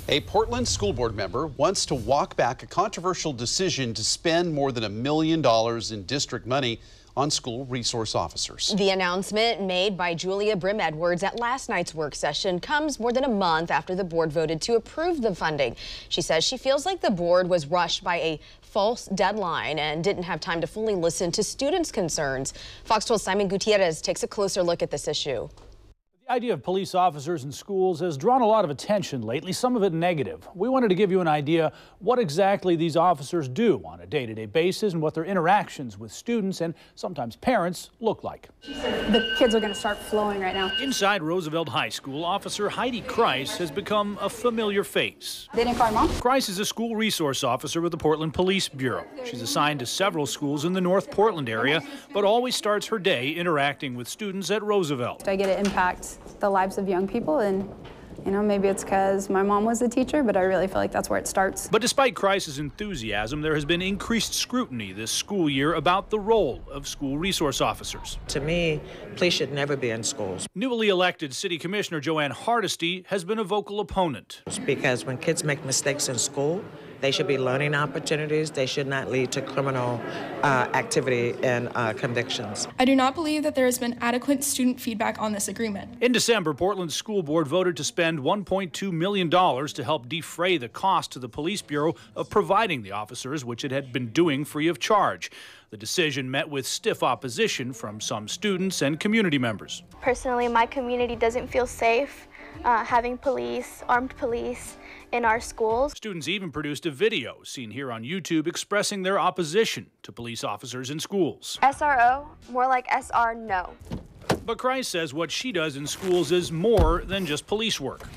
A Portland school board member wants to walk back a controversial decision to spend more than $1 million in district money on school resource officers. The announcement made by Julia Brim-Edwards at last night's work session comes more than a month after the board voted to approve the funding. She says she feels like the board was rushed by a false deadline and didn't have time to fully listen to students' concerns. Fox 12's Simon Gutierrez takes a closer look at this issue. The idea of police officers in schools has drawn a lot of attention lately, some of it negative. We wanted to give you an idea what exactly these officers do on a day-to-day basis and what their interactions with students and sometimes parents look like. The kids are going to start flowing right now. Inside Roosevelt High School, Officer Heidi Kreis has become a familiar face. They didn't call your mom? Kreis is a school resource officer with the Portland Police Bureau. She's assigned to several schools in the North Portland area, but always starts her day interacting with students at Roosevelt. I get to impact the lives of young people, and maybe it's because my mom was a teacher, but I really feel like that's where it starts. But despite Kreis's enthusiasm, there has been increased scrutiny this school year about the role of school resource officers. To me, police should never be in schools. Newly elected City Commissioner Joanne Hardesty has been a vocal opponent. Because when kids make mistakes in school, they should be learning opportunities. They should not lead to criminal activity and convictions. I do not believe that there has been adequate student feedback on this agreement. In December, Portland's school board voted to spend $1.2 million to help defray the cost to the police bureau of providing the officers, which it had been doing free of charge. The decision met with stiff opposition from some students and community members. Personally, my community doesn't feel safe having armed police in our schools. Students even produced a video seen here on YouTube expressing their opposition to police officers in schools. SRO, more like SR no. But Kreis says what she does in schools is more than just police work.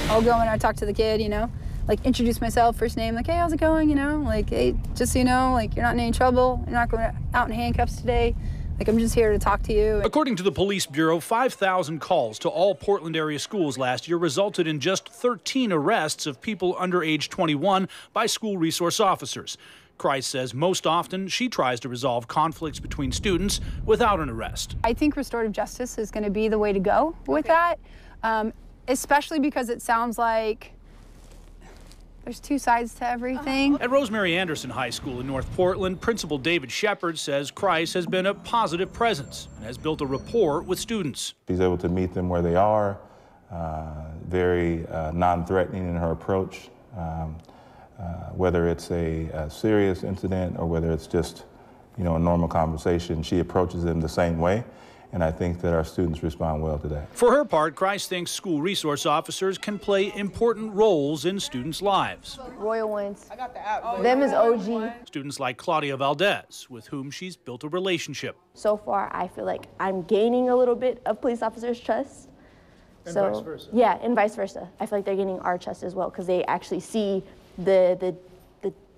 I'll go and I talk to the kid, like introduce myself, first name, like, hey, how's it going, like, hey, just so you know, like, you're not in any trouble, you're not going out in handcuffs today. Like, I'm just here to talk to you. According to the Police Bureau, 5,000 calls to all Portland area schools last year resulted in just 13 arrests of people under age 21 by school resource officers. Kreis says most often she tries to resolve conflicts between students without an arrest. I think restorative justice is going to be the way to go with that, especially because it sounds like there's two sides to everything. At Rosemary Anderson High School in North Portland, Principal David Shepard says Kreis has been a positive presence and has built a rapport with students. She's able to meet them where they are, very non-threatening in her approach, whether it's a serious incident or whether it's just, a normal conversation. She approaches them the same way. And I think that our students respond well to that. For her part, Kreis thinks school resource officers can play important roles in students' lives. Royal ones. Them is OG. Students like Claudia Valdez, with whom she's built a relationship. So far, I feel like I'm gaining a little bit of police officers' trust. And vice versa. Yeah, and vice versa. I feel like they're gaining our trust as well because they actually see the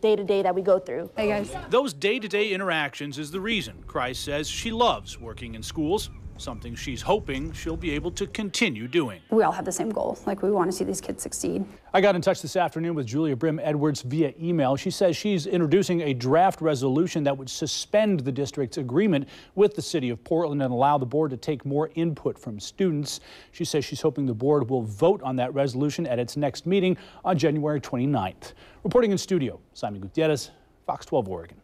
day-to-day that we go through. Hey guys. Those day-to-day interactions is the reason Kreis says she loves working in schools, something she's hoping she'll be able to continue doing. We all have the same goal, like we want to see these kids succeed. I got in touch this afternoon with Julia Brim-Edwards via email. She says she's introducing a draft resolution that would suspend the district's agreement with the city of Portland and allow the board to take more input from students. She says she's hoping the board will vote on that resolution at its next meeting on January 29th. Reporting in studio, Simon Gutierrez, Fox 12 Oregon.